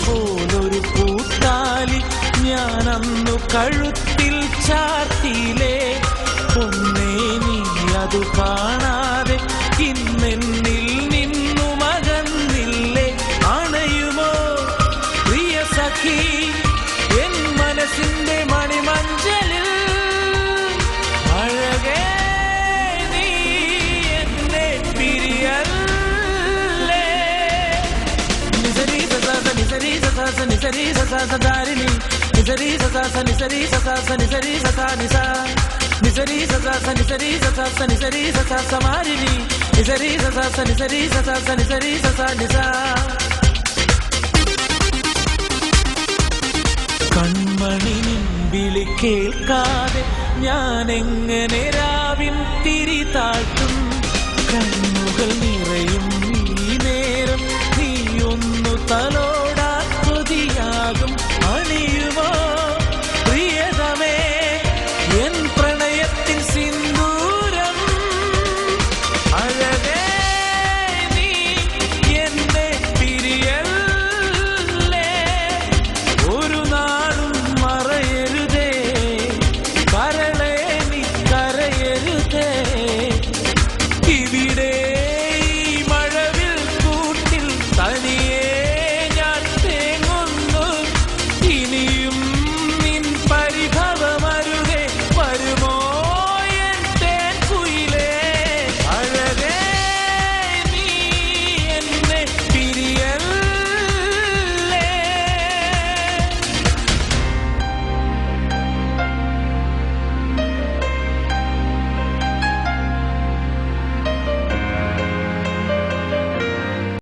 പോലൊരു പൂത്താലി ഞാനന്നു കഴുത്തിൽ ചാർത്തിയിലേ പൊന്നേ നീ അതു കാണാതെ ഇന്നെന്നിൽ നിന്നു മകന്നില്ലേ അണയുമോ പ്രിയ സഖി എൻ മനസ്സിന്റെ മണിമഞ്ചലിൽ അഴകേ നീ എന്നെ പിരിയല്ലേ നിസരി സസ നിസരി സസ നിസരി സസ ദാരിണി നിസരി സസ നിസരി സസ നിസരി സസ നിസ നിസരി സസ നിസരി സസ നിസരി സസ സമാരിണി നിസരി സസ നിസരി സസ നിസരി സസ നിസ കൺമണി വിളി കേൾക്കാതെ ഞാൻ എങ്ങനെ രാവിൻ തിരി താഴ്ത്തും കണ്ണുകൾ